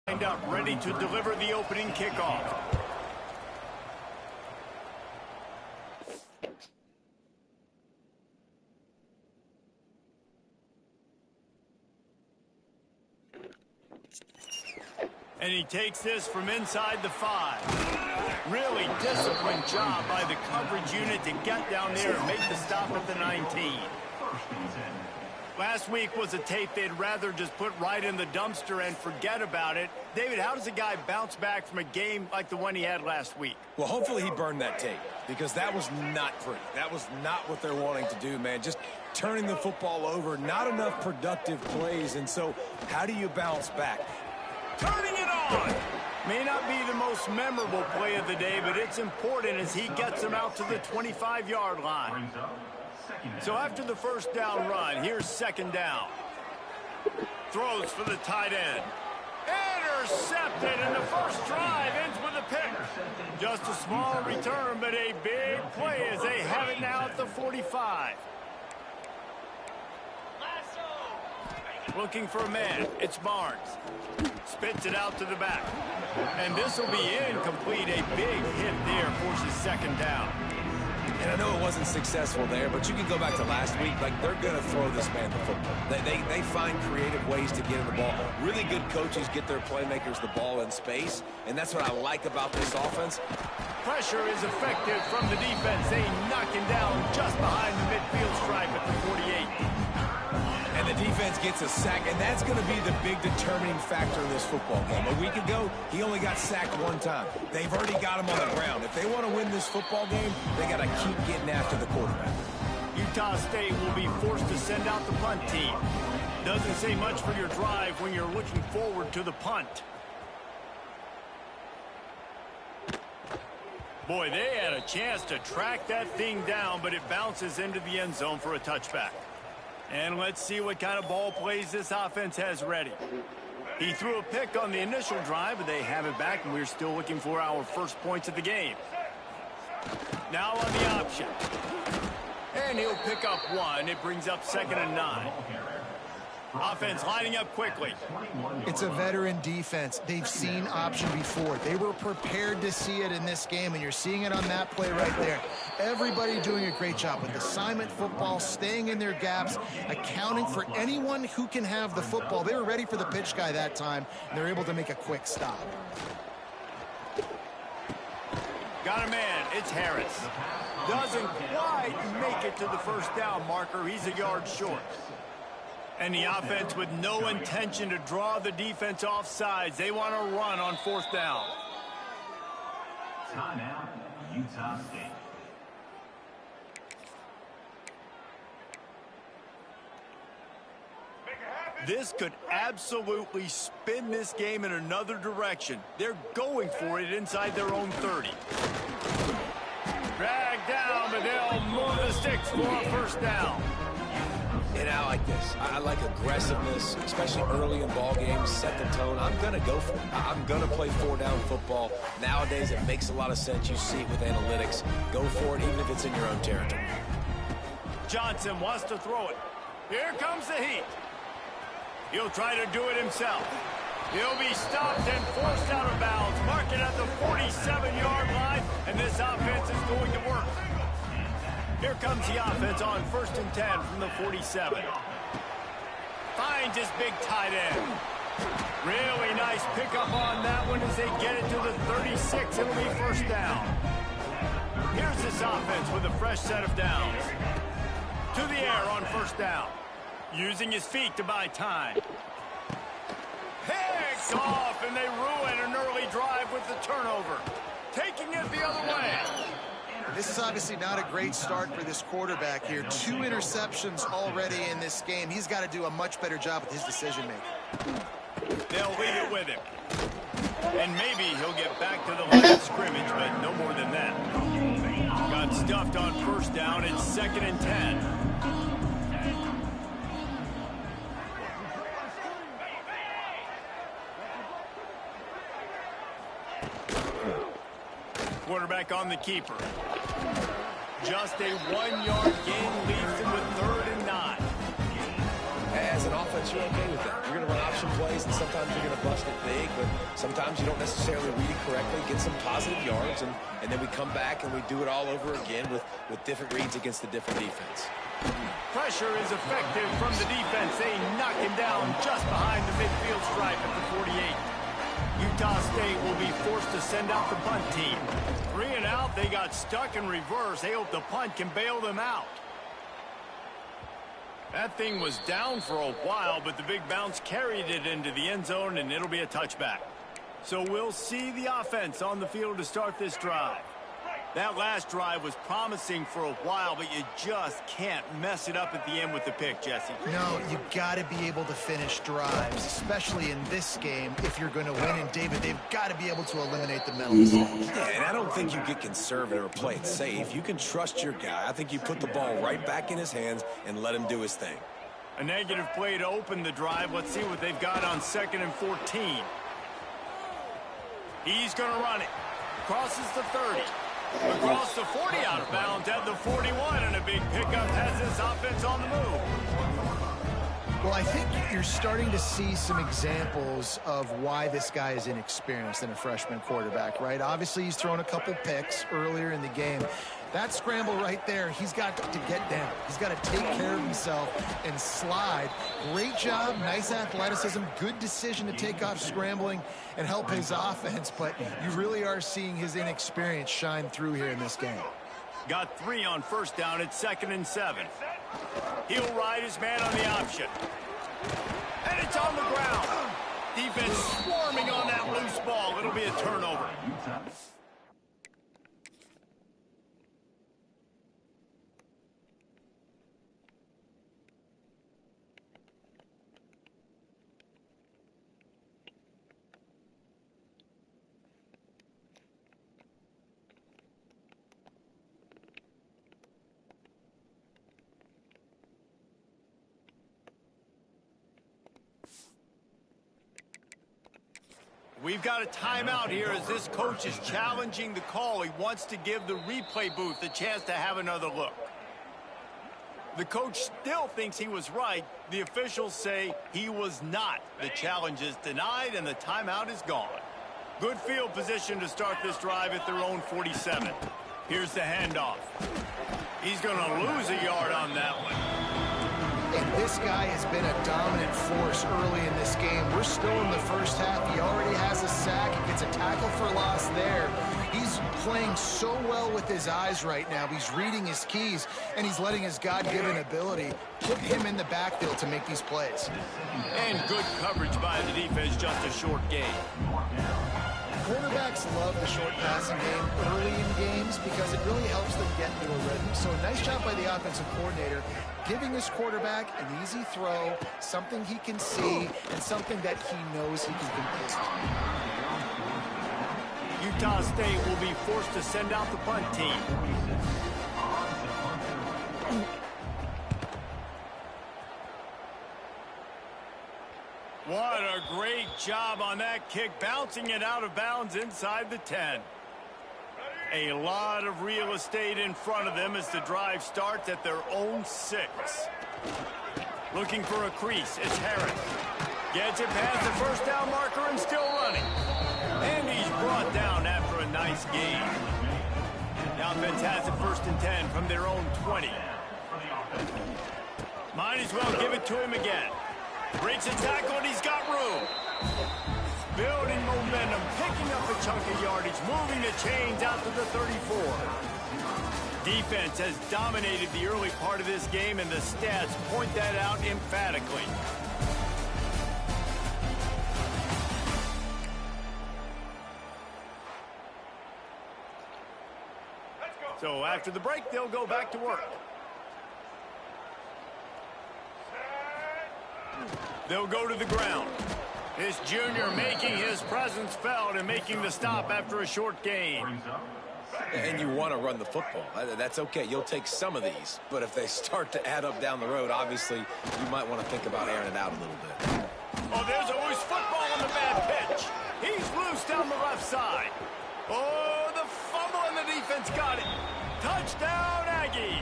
Lined up, ready to deliver the opening kickoff. And he takes this from inside the 5. Really disciplined job by the coverage unit to get down there and make the stop at the 19. Last week was a tape they'd rather just put right in the dumpster and forget about it. David, how does a guy bounce back from a game like the one he had last week? Well, hopefully he burned that tape, because that was not pretty. That was not what they're wanting to do, man. Just turning the football over, not enough productive plays. And so how do you bounce back? Turning it on! May not be the most memorable play of the day, but it's important as he gets him out to the 25-yard line. So after the first down run, here's second down. Throws for the tight end. Intercepted, and the first drive ends with a pick. Just a small return, but a big play as they have it now at the 45. Looking for a man. It's Barnes. Spits it out to the back. And this will be incomplete. A big hit there forces second down. And I know it wasn't successful there, but you can go back to last week. Like, they're going to throw this man the football. They find creative ways to get him the ball. Really good coaches get their playmakers the ball in space, and that's what I like about this offense. Pressure is effective from the defense. They knock him down just behind the midfield stripe at the 48. And the defense gets a sack, and that's going to be the big determining factor in this football game. A week ago, he only got sacked one time. They've already got him on the ground. If they want to win this football game, they got to keep getting after the quarterback. Utah State will be forced to send out the punt team. Doesn't say much for your drive when you're looking forward to the punt. Boy, they had a chance to track that thing down, but it bounces into the end zone for a touchback. And let's see what kind of ball plays this offense has ready. He threw a pick on the initial drive, but they have it back, and we're still looking for our first points of the game. Now on the option. And he'll pick up one. It brings up 2nd and 9. Offense lining up quickly. It's a veteran defense. They've seen option before. They were prepared to see it in this game, and you're seeing it on that play right there. Everybody doing a great job with assignment football, staying in their gaps, accounting for anyone who can have the football. They were ready for the pitch guy that time, and they're able to make a quick stop. Got a man. It's Harris. Doesn't quite make it to the first down marker. He's a yard short. And the offense with no intention to draw the defense off sides. They want to run on 4th down. Timeout, Utah State. This could absolutely spin this game in another direction. They're going for it inside their own 30. Dragged down, but they'll move the sticks for a first down. And I like this. I like aggressiveness, especially early in ball games. Set the tone. I'm going to go for it. I'm going to play 4-down football. Nowadays, it makes a lot of sense. You see it with analytics. Go for it, even if it's in your own territory. Johnson wants to throw it. Here comes the heat. He'll try to do it himself. He'll be stopped and forced out of bounds. Mark it at the 47-yard line, and this offense is going to work. Here comes the offense on 1st and 10 from the 47. Finds his big tight end. Really nice pickup on that one as they get it to the 36. It'll be first down. Here's this offense with a fresh set of downs. To the air on first down. Using his feet to buy time. Picked off, and they ruin an early drive with the turnover. Taking it the other way. This is obviously not a great start for this quarterback here. 2 interceptions already in this game. He's got to do a much better job with his decision-making. They'll leave it with him. And maybe he'll get back to the line of scrimmage, but no more than that. Got stuffed on first down. It's 2nd and 10. Quarterback on the keeper. Just a 1-yard gain leaves him with 3rd and 9. As as an offense, you're okay with that. You're going to run option plays, and sometimes you're going to bust it big, but sometimes you don't necessarily read it correctly, get some positive yards, and then we come back and we do it all over again with different reads against the different defense. Pressure is effective from the defense. They knock him down just behind the midfield stripe at the 48. Utah State will be forced to send out the punt team. 3 and out, they got stuck in reverse. They hope the punt can bail them out. That thing was down for a while, but the big bounce carried it into the end zone, and it'll be a touchback. So we'll see the offense on the field to start this drive. That last drive was promising for a while, but you just can't mess it up at the end with the pick, Jesse. No, you got to be able to finish drives, especially in this game if you're going to win. And, David, they've got to be able to eliminate the mental mistakes. Yeah, and I don't think you get conservative or play it safe. You can trust your guy. I think you put the ball right back in his hands and let him do his thing. A negative play to open the drive. Let's see what they've got on 2nd and 14. He's going to run it. Crosses the 30. Across the 40, out of bounds at the 41, and a big pickup has this offense on the move. Well, I think you're starting to see some examples of why this guy is inexperienced in a freshman quarterback, right? Obviously, he's thrown a couple picks earlier in the game. That scramble right there, he's got to get down. He's got to take care of himself and slide. Great job, nice athleticism, good decision to take off scrambling and help his offense, but you really are seeing his inexperience shine through here in this game. Got 3 on 1st down at 2nd and 7. He'll ride his man on the option. And it's on the ground. Defense swarming on that loose ball. It'll be a turnover. We've got a timeout here as this coach is challenging the call. He wants to give the replay booth a chance to have another look. The coach still thinks he was right. The officials say he was not. The challenge is denied and the timeout is gone. Good field position to start this drive at their own 47. Here's the handoff. He's going to lose a yard on that one. And this guy has been a dominant force early in this game. We're still in the first half. He already has a sack. He gets a tackle for loss there. He's playing so well with his eyes right now. He's reading his keys, and he's letting his God-given ability put him in the backfield to make these plays. And good coverage by the defense, just a short gain. Quarterbacks love the short passing game early in games because it really helps them get into a rhythm. So a nice job by the offensive coordinator giving his quarterback an easy throw, something he can see, and something that he knows he can complete. Utah State will be forced to send out the punt team. What a great job on that kick, bouncing it out of bounds inside the 10. A lot of real estate in front of them as the drive starts at their own 6. Looking for a crease, it's Harris. Gets it past the first down marker and still running. And he's brought down after a nice gain. The offense has it 1st and 10 from their own 20. Might as well give it to him again. Breaks a tackle and he's got room. Building momentum, picking up a chunk of yardage, moving the chains out to the 34. Defense has dominated the early part of this game, and the stats point that out emphatically. So after the break, they'll go back to work. They'll go to the ground. This junior making his presence felt and making the stop after a short gain. And you want to run the football. That's okay. You'll take some of these. But if they start to add up down the road, obviously, you might want to think about airing it out a little bit. Oh, there's always football on the bad pitch. He's loose down the left side. Oh, the fumble and the defense got it. Touchdown, Aggies.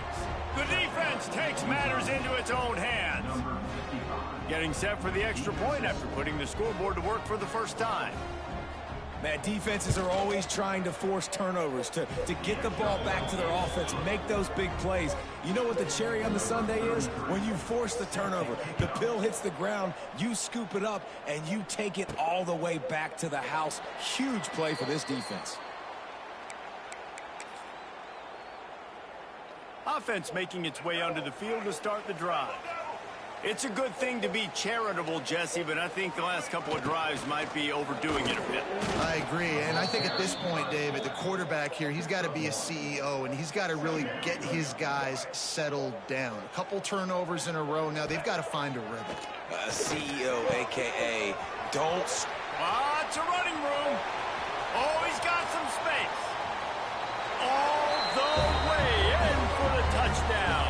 The defense takes matters into its own hands. Getting set for the extra point after putting the scoreboard to work for the first time. Man, defenses are always trying to force turnovers to get the ball back to their offense, make those big plays. You know what the cherry on the sundae is? When you force the turnover, the pill hits the ground, you scoop it up, and you take it all the way back to the house. Huge play for this defense. Offense making its way onto the field to start the drive. It's a good thing to be charitable, Jesse, but I think the last couple of drives might be overdoing it a bit. I agree, and I think at this point, David, the quarterback here, he's got to be a CEO, and he's got to really get his guys settled down. A couple turnovers in a row now. They've got to find a rhythm. CEO, a.k.a. don't... Lots of running room. Oh, he's got some space. All the way in for the touchdown.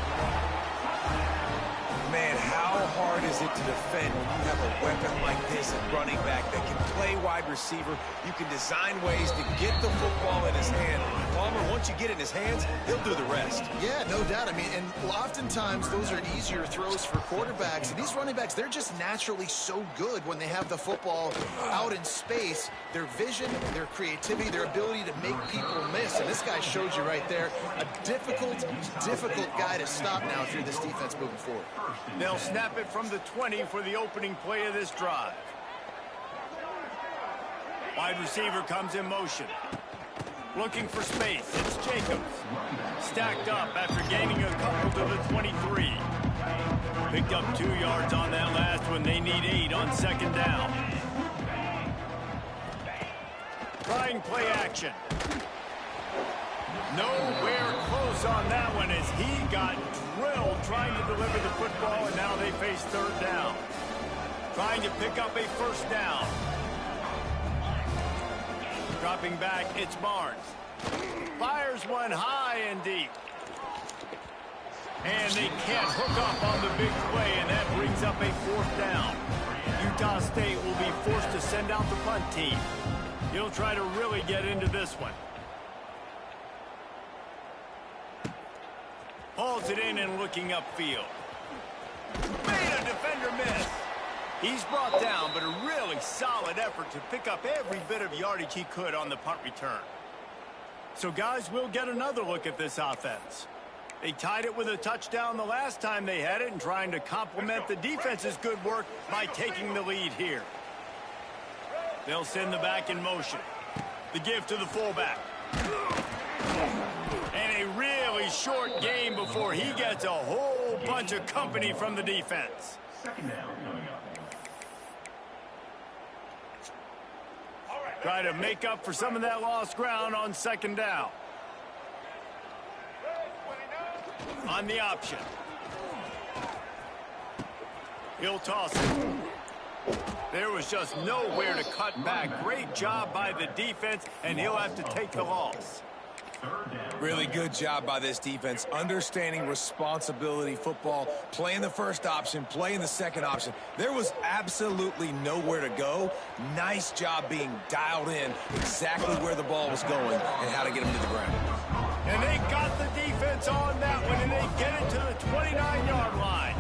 Man, how hard is it to defend when you have a weapon like this at running back that can play wide receiver? You can design ways to get the football in his hand. Palmer, once you get it in his hands, he'll do the rest. Yeah, no doubt. I mean, and oftentimes those are easier throws for quarterbacks. And these running backs, they're just naturally so good when they have the football out in space. Their vision, their creativity, their ability to make people miss. And this guy showed you right there, a difficult guy to stop now if you're this defense moving forward. They'll snap it from the 20 for the opening play of this drive. Wide receiver comes in motion. Looking for space. It's Jacobs. Stacked up after gaining a couple to the 23. Picked up 2 yards on that last one. They need 8 on second down. Trying play action. Nowhere close on that one as he got drilled trying to deliver the football, and now they face third down. Trying to pick up a first down. Dropping back, it's Barnes. Fires one high and deep. And they can't hook up on the big play, and that brings up a fourth down. Utah State will be forced to send out the punt team. He'll try to really get into this one. Hauls it in and looking upfield. Made a defender miss. He's brought down, but a really solid effort to pick up every bit of yardage he could on the punt return. So, guys, we'll get another look at this offense. They tied it with a touchdown the last time they had it and trying to complement the defense's good work by taking the lead here. They'll send the back in motion. The give to the fullback. And a really short game before he gets a whole bunch of company from the defense. Second down coming up. Try to make up for some of that lost ground on second down. On the option. He'll toss it. There was just nowhere to cut back. Great job by the defense, and he'll have to take the loss. Really good job by this defense, understanding responsibility football, playing the first option, playing the second option. There was absolutely nowhere to go. Nice job being dialed in exactly where the ball was going and how to get him to the ground. And they got the defense on that one, and they get it to the 29-yard line.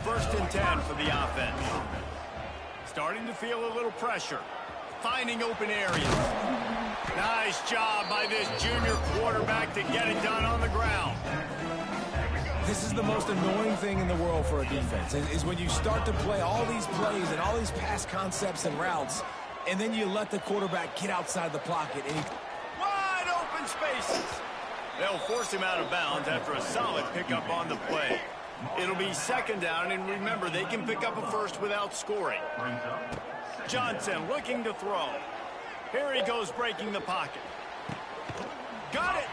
First and 10 for the offense. Starting to feel a little pressure. Finding open areas. Nice job by this junior quarterback to get it done on the ground. This is the most annoying thing in the world for a defense, is when you start to play all these plays and all these pass concepts and routes, and then you let the quarterback get outside the pocket. And Wide open spaces. They'll force him out of bounds after a solid pickup on the play. It'll be second down, and remember, they can pick up a first without scoring. Johnson looking to throw. Here he goes breaking the pocket. Got it.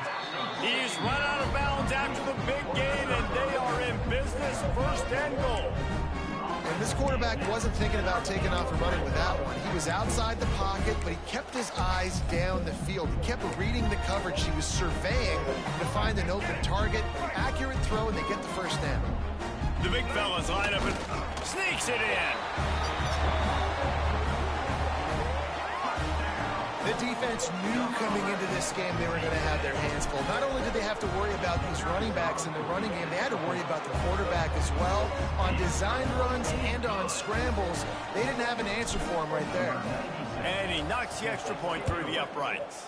He's run out of bounds after the big gain, and they are in business, first and goal. And this quarterback wasn't thinking about taking off and running with that one. He was outside the pocket, but he kept his eyes down the field. He kept reading the coverage. He was surveying to find an open target. Accurate throw, and they get the first down. The big fellas line up and sneaks it in. The defense knew coming into this game they were going to have their hands full. Not only did they have to worry about these running backs in the running game, they had to worry about the quarterback as well. On design runs and on scrambles, they didn't have an answer for him right there. And he knocks the extra point through the uprights.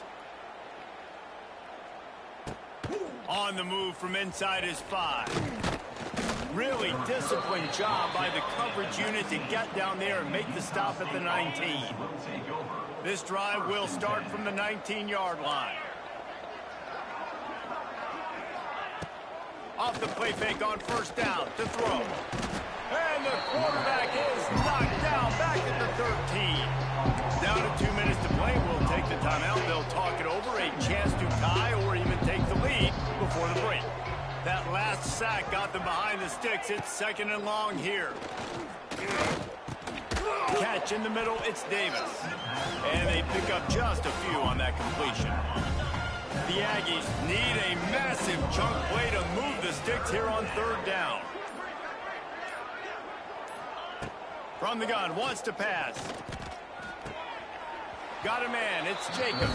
On the move from inside his 5. Really disciplined job by the coverage unit to get down there and make the stop at the 19. This drive will start from the 19-yard line. Off the play fake on first down to throw. And the quarterback is knocked down back at the 13. Down to 2 minutes to play. We'll take the timeout. They'll talk it over. A chance to tie or even take the lead before the break. That last sack got them behind the sticks. It's second and long here. Catch in the middle. It's Davis. And they pick up just a few on that completion. The Aggies need a massive chunk play to move the sticks here on third down. From the gun, wants to pass. Got a man. It's Jacobs.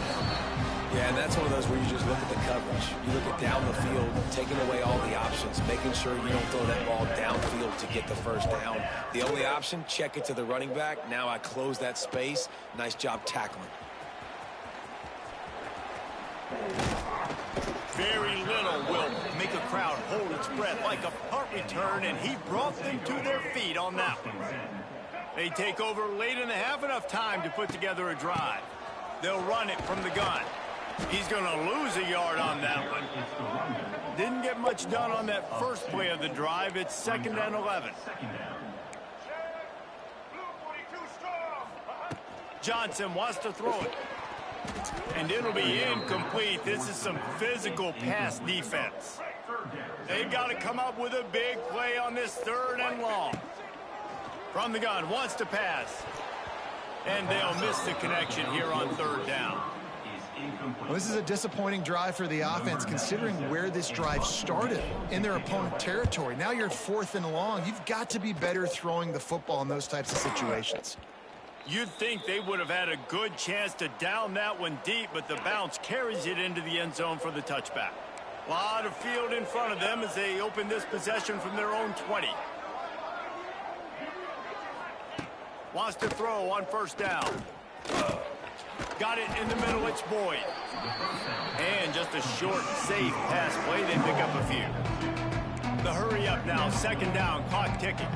Yeah, and that's one of those where you just look at the coverage. You look at down the field, taking away all the options, making sure you don't throw that ball downfield to get the first down. The only option, check it to the running back. Now I close that space. Nice job tackling. Very little will make a crowd hold its breath like a punt return, and he brought them to their feet on that one. They take over late in the half, enough time to put together a drive. They'll run it from the gun. He's going to lose a yard on that one. Didn't get much done on that first play of the drive. It's second and 11. Johnson wants to throw it. And it'll be incomplete. This is some physical pass defense. They've got to come up with a big play on this third and long. From the gun, wants to pass. And they'll miss the connection here on third down. Well, this is a disappointing drive for the offense, considering where this drive started in their opponent territory. Now you're fourth and long. You've got to be better throwing the football in those types of situations. You'd think they would have had a good chance to down that one deep, but the bounce carries it into the end zone for the touchback. A lot of field in front of them as they open this possession from their own 20. Wants to throw on first down. Got it in the middle. It's Boyd. And just a short, safe pass play. They pick up a few. The hurry up now. Second down. Clock ticking.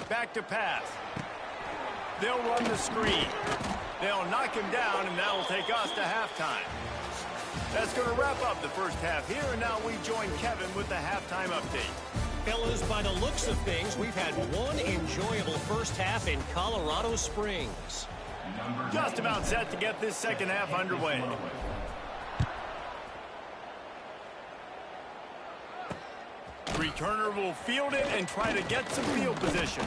Back to pass. They'll run the screen. They'll knock him down, and that'll take us to halftime. That's going to wrap up the first half here, and now we join Kevin with the halftime update. Fellas, by the looks of things, we've had one enjoyable first half in Colorado Springs. Just about set to get this second half underway. Returner will field it and try to get some field position.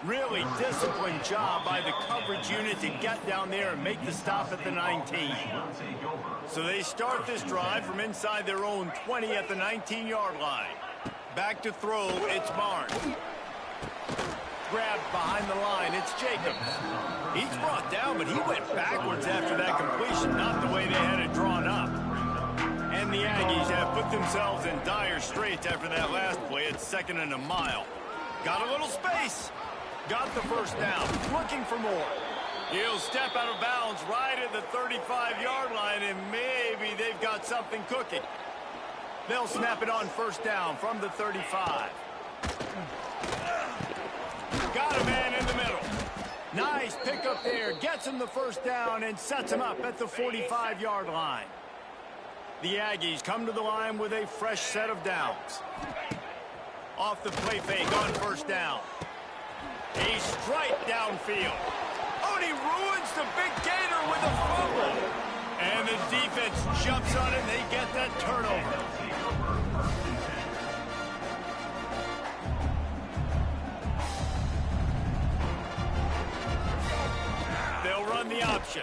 Really disciplined job by the coverage unit to get down there and make the stop at the 19. So they start this drive from inside their own 20 at the 19-yard line. Back to throw, it's Barnes. Grabbed behind the line, it's Jacobs. He's brought down, but he went backwards after that completion, not the way they had it drawn up. And the Aggies have put themselves in dire straits after that last play. It's second and a mile. Got a little space. Got the first down. Looking for more. He'll step out of bounds right at the 35-yard line, and maybe they've got something cooking. They'll snap it on first down from the 35. Got a man in the middle. Nice pickup there. Gets him the first down and sets him up at the 45-yard line. The Aggies come to the line with a fresh set of downs. Off the play fake on first down. A strike downfield. Oh, and he ruins the big gator with a fumble. And the defense jumps on it, and they get that turnover. the option.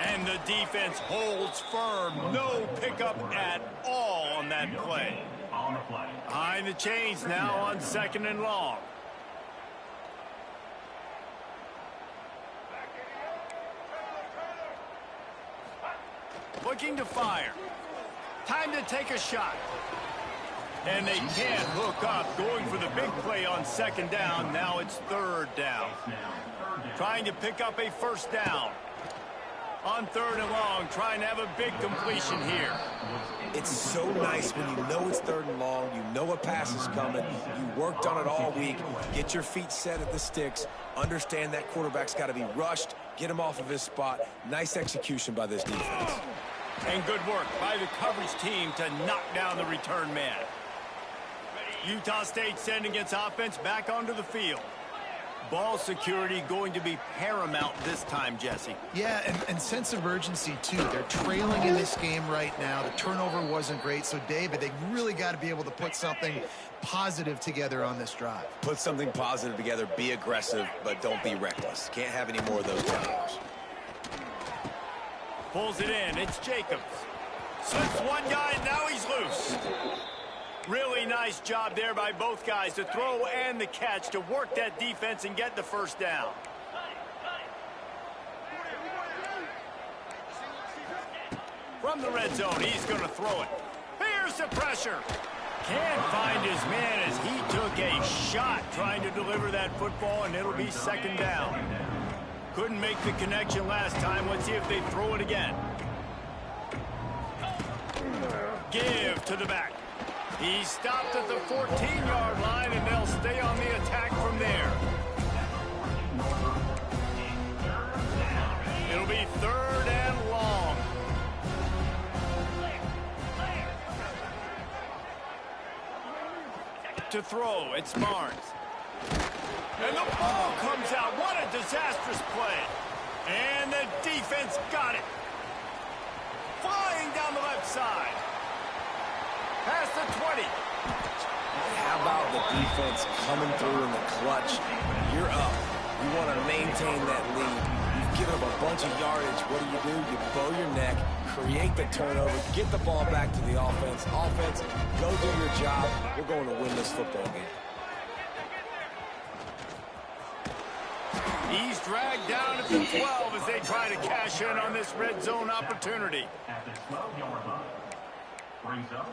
And the defense holds firm. No pickup at all on that play. On the play. Behind the chains now on 2nd and long. Looking to fire. Time to take a shot. And they can't hook up. Going for the big play on 2nd down. Now it's 3rd down. Trying to pick up a 1st down. On 3rd and long, trying to have a big completion here. It's so nice when you know it's 3rd and long, you know a pass is coming, you worked on it all week, get your feet set at the sticks, understand that quarterback's got to be rushed, get him off of his spot. Nice execution by this defense. And good work by the coverage team to knock down the return man. Utah State sending its offense back onto the field. Ball security going to be paramount this time, Jesse. Yeah, and sense of urgency, too. They're trailing in this game right now. The turnover wasn't great. So, David, they really got to be able to put something positive together on this drive. Put something positive together, be aggressive, but don't be reckless. Can't have any more of those turnovers. Pulls it in. It's Jacobs. Slips one guy, now he's loose. Really nice job there by both guys to throw and the catch to work that defense and get the 1st down. From the red zone, he's going to throw it. Here's the pressure. Can't find his man as he took a shot trying to deliver that football, and it'll be 2nd down. Couldn't make the connection last time. Let's see if they throw it again. Give to the back. He stopped at the 14-yard line, and they'll stay on the attack from there. It'll be 3rd and long. To throw, it's Barnes. And the ball comes out. What a disastrous play. And the defense got it. Flying down the left side. Past the 20. How about the defense coming through in the clutch? You're up. You want to maintain that lead. You've given up a bunch of yardage. What do? You bow your neck, create the turnover, get the ball back to the offense. Offense, go do your job. You're going to win this football game. He's dragged down at the 12 as they try to cash in on this red zone opportunity. At the 12-yard line. Brings up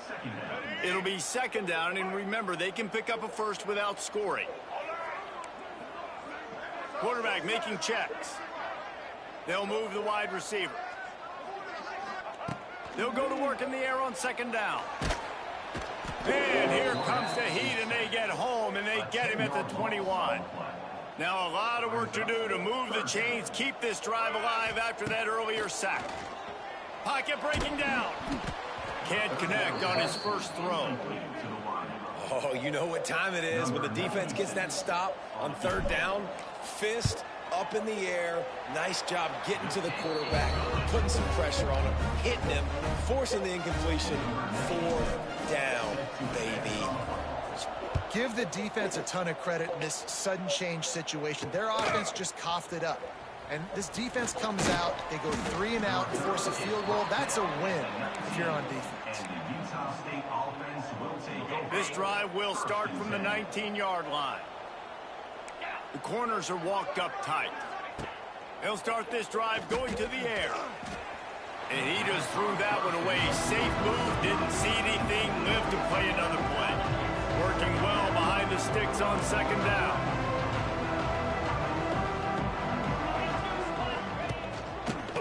2nd down. It'll be 2nd down, and remember, they can pick up a 1st without scoring. Quarterback making checks. They'll move the wide receiver. They'll go to work in the air on 2nd down. And here comes the heat, and they get home, and they get him at the 21. Now a lot of work to do to move the chains, keep this drive alive after that earlier sack. Pocket breaking down. Can't connect on his 1st throw. Oh, you know what time it is when the defense gets that stop on 3rd down. Fist up in the air. Nice job getting to the quarterback, putting some pressure on him, hitting him, forcing the incompletion. 4th down, baby. Give the defense a ton of credit in this sudden change situation. Their offense just coughed it up. And this defense comes out, they go 3 and out, force a field goal. That's a win if you're on defense. And the Utah State offense will take over. This drive will start from the 19-yard line. The corners are walked up tight. They'll start this drive going to the air. And he just threw that one away. Safe move, didn't see anything, lived to play another play. Working well behind the sticks on 2nd down.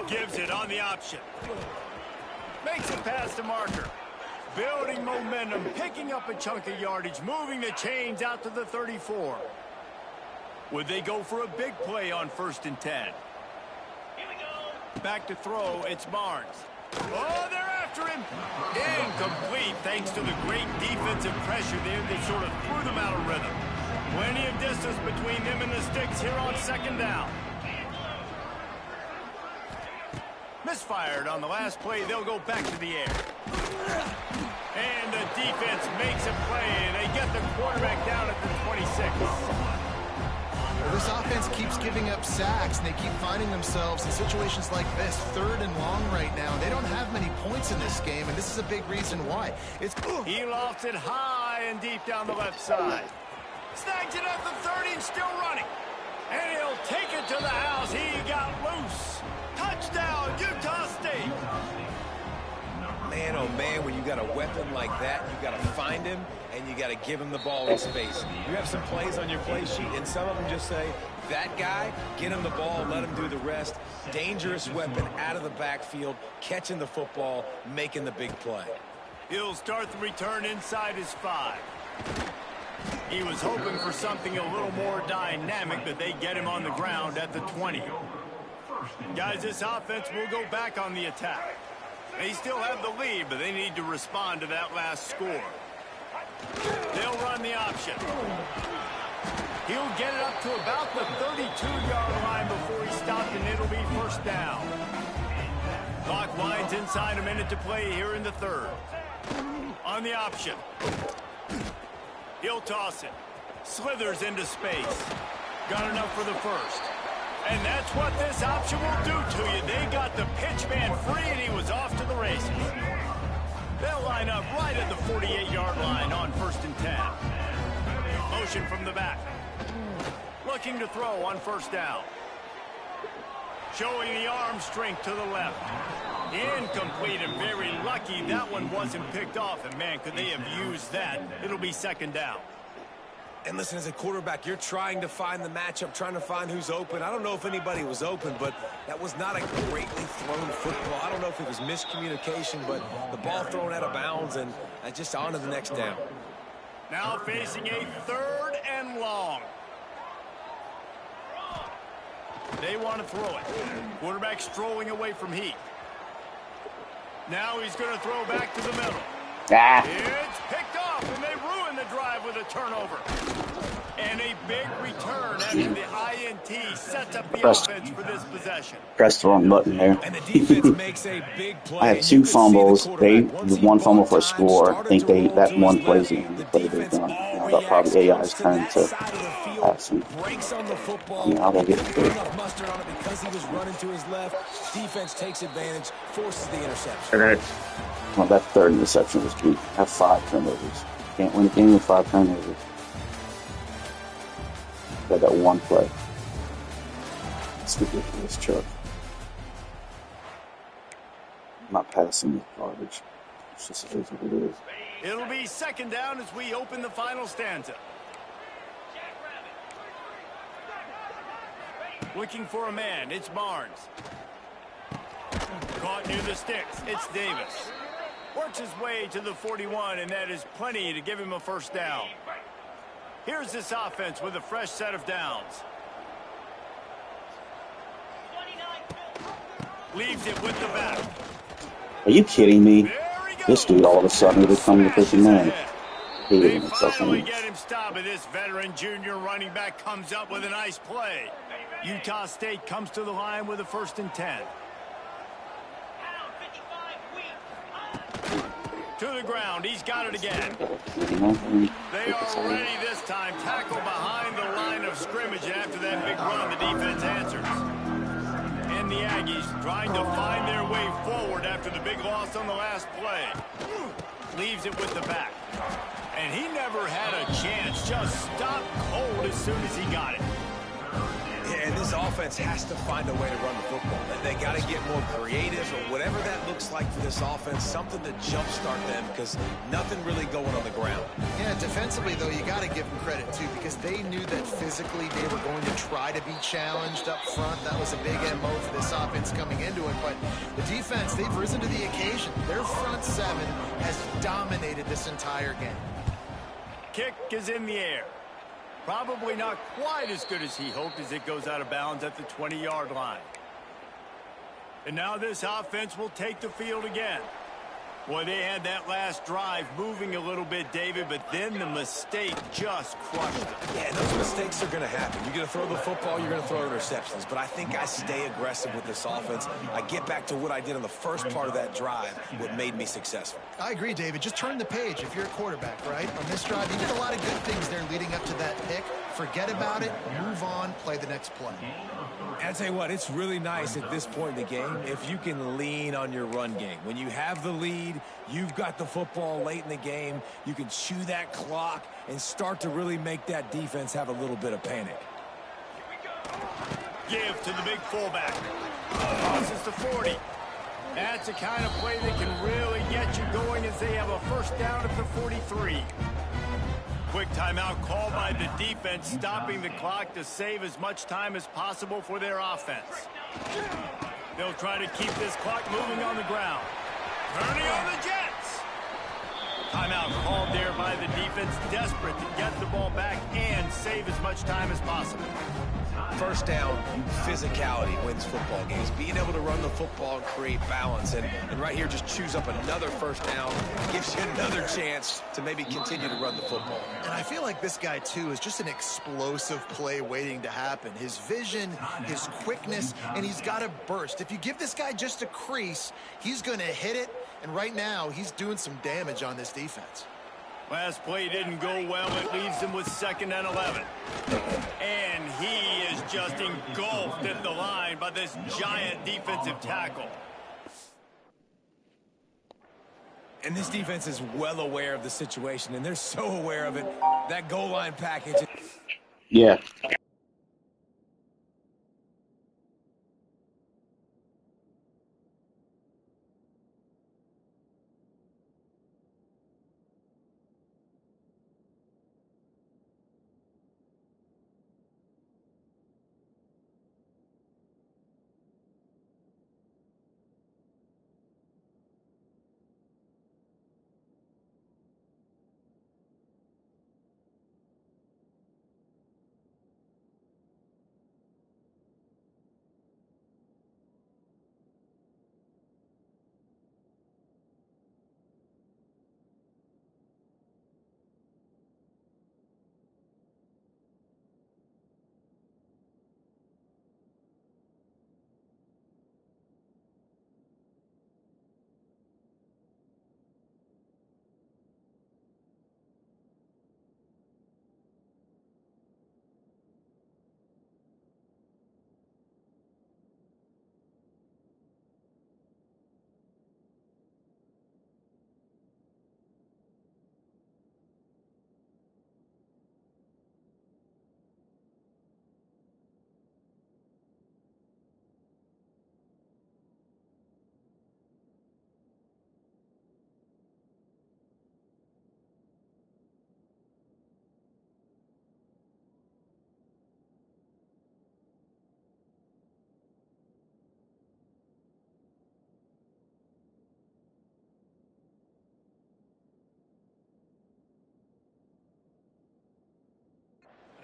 Gives it on the option. Makes it past the marker. Building momentum, picking up a chunk of yardage, moving the chains out to the 34. Would they go for a big play on 1st and 10? Back to throw, it's Barnes. Oh, they're after him. Incomplete thanks to the great defensive pressure there that sort of threw them out of rhythm. Plenty of distance between them and the sticks here on 2nd down. Misfired on the last play. They'll go back to the air. And the defense makes a play. They get the quarterback down at the 26. Well, this offense keeps giving up sacks, and they keep finding themselves in situations like this, 3rd and long right now. They don't have many points in this game, and this is a big reason why. He lofts it high and deep down the left side. Snags it at the 30 and still running. And he'll take it to the house. He got loose. Touchdown, Utah State. Man, oh man, when you got a weapon like that, you got to find him and you got to give him the ball in space. You have some plays on your play sheet, and some of them just say, that guy, get him the ball, let him do the rest. Dangerous weapon out of the backfield, catching the football, making the big play. He'll start the return inside his 5. He was hoping for something a little more dynamic, but they get him on the ground at the 20. Guys, this offense will go back on the attack. They still have the lead, but they need to respond to that last score. They'll run the option. He'll get it up to about the 32-yard line before he stopped, and it'll be first down. Clock winds inside, a minute to play here in the 3rd. On the option. He'll toss it. Slithers into space. Got enough for the 1st. And that's what this option will do to you. They got the pitch man free, and he was off to the races. They'll line up right at the 48-yard line on 1st and 10. Motion from the back. Looking to throw on 1st down. Showing the arm strength to the left. Incomplete, and very lucky that one wasn't picked off. And, man, could they have used that? It'll be 2nd down. And listen, as a quarterback, you're trying to find the matchup, trying to find who's open. I don't know if anybody was open, but that was not a greatly thrown football. I don't know if it was miscommunication, but the ball thrown out of bounds, and just on to the next down. Now facing a 3rd and long. They want to throw it. Quarterback strolling away from Heat. Now he's going to throw back to the middle. It's picked off, and they ruin the drive with a turnover. And a big return after the INT sets up the offense for this possession. Pressed the wrong button there. And the defense makes a big play. I had 2 fumbles. They one fumble for a score. I think that one plays the play they've done. I thought probably AI's turn to pass him. I mean, I'll go get it. Mustard on it because he was running to his left. Defense takes advantage, forces the interception. Well, that 3rd interception was key. Have 5 turnovers. Can't win a game with 5 turnovers. Got that one play. It's ridiculous, Chuck. I'm not passing this garbage. It's just what it is. It'll be 2nd down as we open the final stanza. Looking for a man. It's Barnes. Caught near the sticks. It's Davis. Works his way to the 41, and that is plenty to give him a 1st down. Here's this offense with a fresh set of downs. Leaves it with the back. Are you kidding me? This dude all of a sudden is becoming a freaking man. They finally get him stopped, and this veteran junior running back comes up with a nice play. Utah State comes to the line with a 1st and 10. To the ground. He's got it again. They are ready this time. Tackle behind the line of scrimmage. And after that big run, the defense answers. And the Aggies trying to find their way forward after the big loss on the last play. Leaves it with the back. And he never had a chance. Just stopped cold as soon as he got it. And this offense has to find a way to run the football. They got to get more creative or whatever that looks like for this offense, something to jumpstart them because nothing really going on the ground. Yeah, defensively, though, you got to give them credit, too, because they knew that physically they were going to try to be challenged up front. That was a big MO for this offense coming into it. But the defense, they've risen to the occasion. Their front 7 has dominated this entire game. Kick is in the air. Probably not quite as good as he hoped as it goes out of bounds at the 20-yard line. And now this offense will take the field again. Boy, they had that last drive moving a little bit, David, but then the mistake just crushed them. Yeah, those mistakes are going to happen. You're going to throw the football, you're going to throw interceptions. But I think I stay aggressive with this offense. I get back to what I did on the first part of that drive, what made me successful. I agree, David. Just turn the page if you're a quarterback, right? On this drive, you did a lot of good things there leading up to that pick. forget about it, move on, play the next play. And I tell you what, it's really nice at this point in the game if you can lean on your run game. When you have the lead, you've got the football late in the game, you can chew that clock and start to really make that defense have a little bit of panic. Give to the big fullback. Crosses to 40. That's the kind of play that can really get you going as they have a first down at the 43. Quick timeout called by the defense, stopping the clock to save as much time as possible for their offense. They'll try to keep this clock moving on the ground. Turning on the Jets. Timeout called there by the defense, desperate to get the ball back and save as much time as possible. First down, physicality wins football games. Being able to run the football and create balance. And right here, just choose up another first down. Gives you another chance to maybe continue to run the football. And I feel like this guy, too, is just an explosive play waiting to happen. His vision, his quickness, and he's got a burst. If you give this guy just a crease, he's going to hit it. And right now, he's doing some damage on this defense. Last play didn't go well. It leaves him with 2nd and 11. And he is just engulfed at the line by this giant defensive tackle. And this defense is well aware of the situation, and they're so aware of it. That goal line package. Yeah.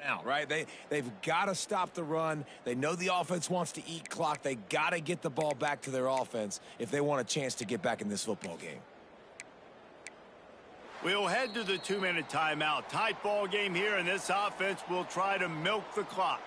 Now, right? They've got to stop the run. They know the offense wants to eat clock. They got to get the ball back to their offense if they want a chance to get back in this football game. We'll head to the 2-minute timeout. Tight ball game here, and this offense will try to milk the clock.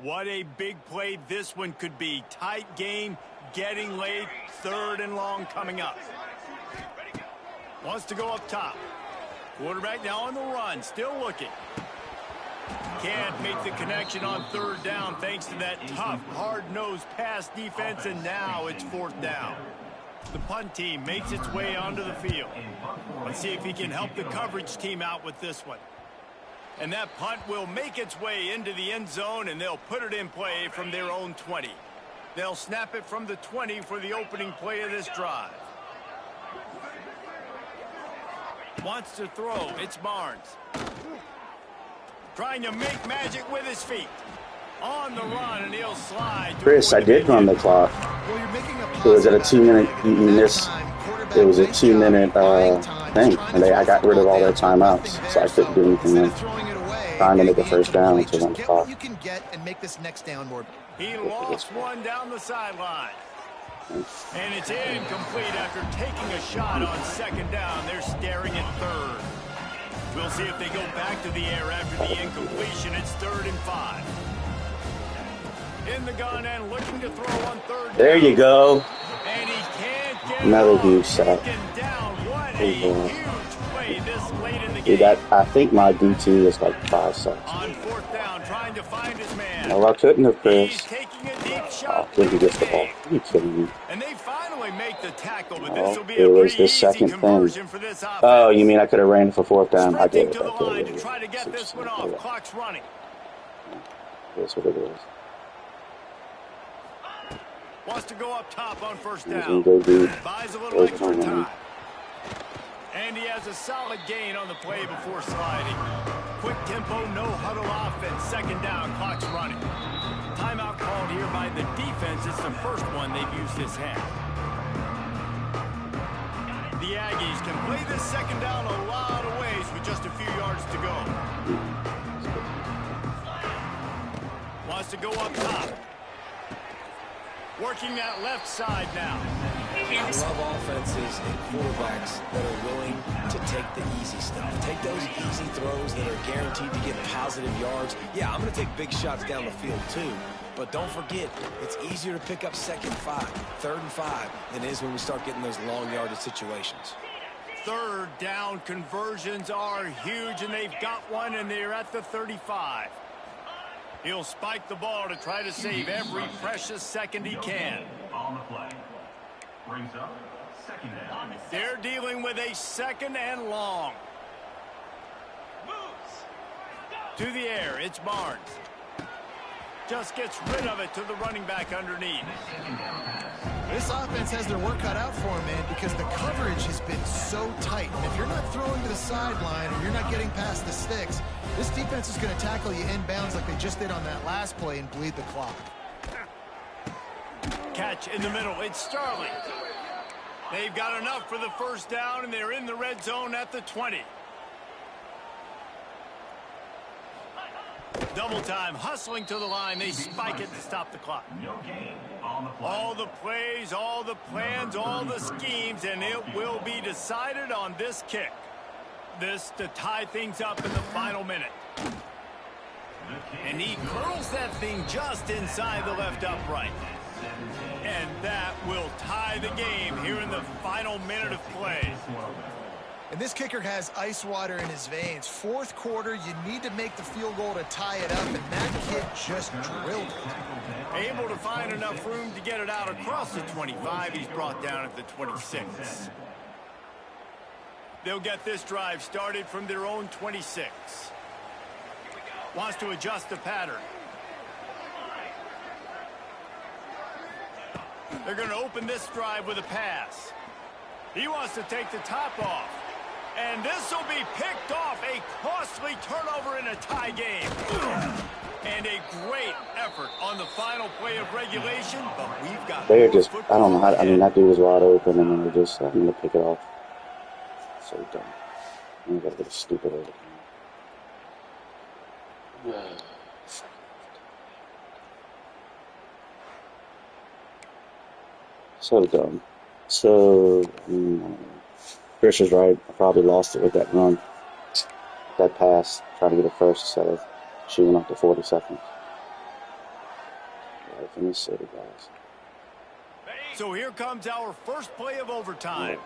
What a big play this one could be. Tight game, getting late, 3rd and long coming up. Wants to go up top. Quarterback now on the run, still looking. Can't make the connection on 3rd down thanks to that tough, hard-nosed pass defense, and now it's 4th down. The punt team makes its way onto the field. Let's see if he can help the coverage team out with this one. And that punt will make its way into the end zone, and they'll put it in play from their own 20. They'll snap it from the 20 for the opening play of this drive. Wants to throw. It's Barnes. Trying to make magic with his feet. On the run, and he'll slide. Chris, I did run the clock. It was at a 2-minute, you missed. It was a 2-minute thing, and I got rid of all their timeouts, so I couldn't do anything else. Trying to make a first down to run the clock. You can get and make this next down more. He lost one down the sideline. And it's incomplete after taking a shot on 2nd down. They're staring at 3rd. We'll see if they go back to the air after the incompletion. It's 3rd and 5. In the gun and looking to throw on 3rd down. There you go. And he can't get Another off. huge sack. Down. What a huge play this late in the Dude, game. I think my DT is like 5 sacks. On 4th down, trying to find his man. No, I couldn't have, Chris. He's taking a deep Oh, shot. couldn't he get the ball? Are you kidding me? And they finally make the tackle, but Oh, this will be it a was pretty the easy second conversion thing. for this offense. Oh, you mean I could have ran for 4th down? I Sprinting did. to the line to try to get this one off. Clock's running. That's what it is. Wants to go up top on 1st He's down. gonna go deep. Buys a little extra time. And he has a solid gain on the play before sliding. Quick tempo, no huddle offense. 2nd down, clock's running. Timeout called here by the defense. It's the first one they've used this half. The Aggies can play this 2nd down a lot of ways with just a few yards to go. Wants to go up top. Working that left side now. I love offenses and quarterbacks that are willing to take the easy stuff. Take those easy throws that are guaranteed to get positive yards. Yeah, I'm going to take big shots down the field too. But don't forget, it's easier to pick up 2nd 5, 3rd and 5 than it is when we start getting those long yardage situations. 3rd down conversions are huge, and they've got one, and they're at the 35. He'll spike the ball to try to save every precious second he can. On the play. Brings up 2nd down. They're dealing with a 2nd and long. To the air, it's Barnes. Just gets rid of it to the running back underneath. This offense has their work cut out for them, man, because the coverage has been so tight. And if you're not throwing to the sideline or you're not getting past the sticks, this defense is going to tackle you inbounds like they just did on that last play and bleed the clock. Catch in the middle. It's Starling. They've got enough for the 1st down, and they're in the red zone at the 20. Double time, hustling to the line. They spike it to stop the clock. No gain on the play. All the plays, all the plans, all the schemes, and it will be decided on this kick. This to tie things up in the final minute. And he curls that thing just inside the left upright. And that will tie the game here in the final minute of play. And this kicker has ice water in his veins. 4th quarter, you need to make the field goal to tie it up, and that kid just drilled it. Able to find enough room to get it out across the 25. He's brought down at the 26. They'll get this drive started from their own 26. Wants to adjust the pattern. They're going to open this drive with a pass. He wants to take the top off. And this will be picked off. A costly turnover in a tie game. And a great effort on the final play of regulation. But we've got... They're just, I don't know how, I mean, that dude was wide open, and then they're just, I'm going to pick it off. So dumb. I got to get a stupid over here. So dumb. So, Chris is right. I probably lost it with that run. That pass, trying to get it first instead of shooting up to 40 seconds. Right from the city, guys. So here comes our first play of overtime.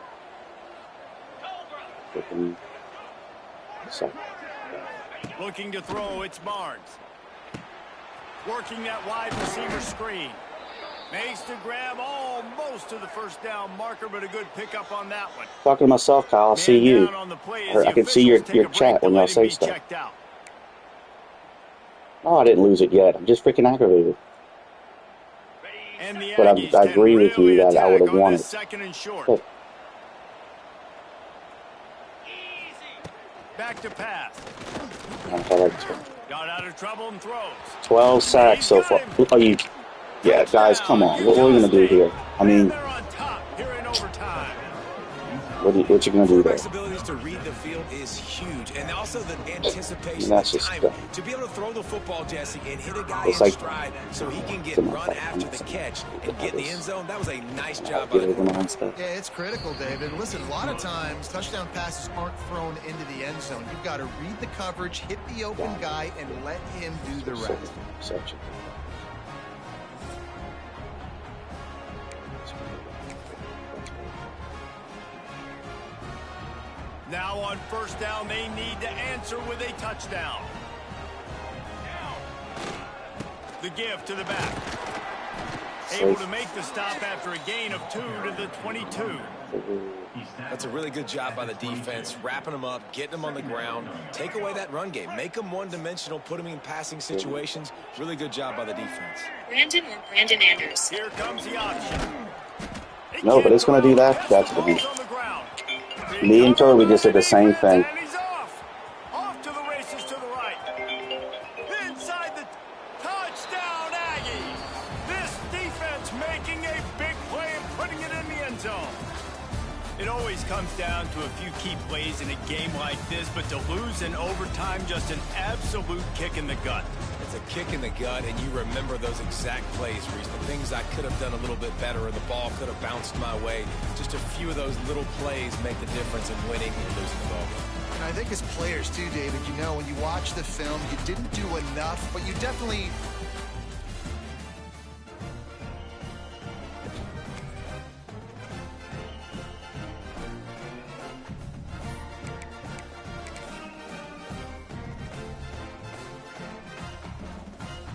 Looking to throw, it's Barnes. Working that wide receiver screen. Makes the grab almost to the 1st down marker, but a good pickup on that one. Talking to myself, Kyle. I'll see you. I can see your chat when y'all say stuff. Oh, I didn't lose it yet. I'm just freaking aggravated. But I agree with you that I would have won it. But, back to pass. Got out of trouble and throws. 12 sacks so far. Oh, you... Yeah, guys, come on. What are we going to do here? I mean, What you gonna do there? Quarterback's abilities to read the field is huge, and also the anticipation, That's the just timing. dumb. To be able to throw the football, Jesse, and hit a guy It's in like- stride so he can get Come on, run after the catch and get in the end zone, that was a nice job by Give the it the mindset. Yeah, it's critical, David. Listen, a lot of times touchdown passes aren't thrown into the end zone. You've got to read the coverage, hit the open guy, and let him do the rest. Such a Now on first down, they need to answer with a touchdown. The give to the back. Able to make the stop after a gain of 2 to the 22. That's a really good job by the defense, wrapping them up, getting them on the ground. Take away that run game. Make them one-dimensional, put them in passing situations. Really good job by the defense. Brandon or Brandon Andrews. Here comes the option. No, but it's gonna do that. That's what it is. On the ground. Me and Toby just did the same thing. And he's off. Off to the races to the right. Inside the touchdown, Aggies. This defense making a big play and putting it in the end zone. It always comes down to a few key plays in a game like this, but to lose in overtime, just an absolute kick in the gut. It's a kick in the gut, and you remember those exact plays, Reese. The things I could have done a little bit better, or the ball could have bounced my way. Just a few of those little plays make the difference in winning or losing the ball game. And I think as players too, David, you know, when you watch the film, you didn't do enough, but you definitely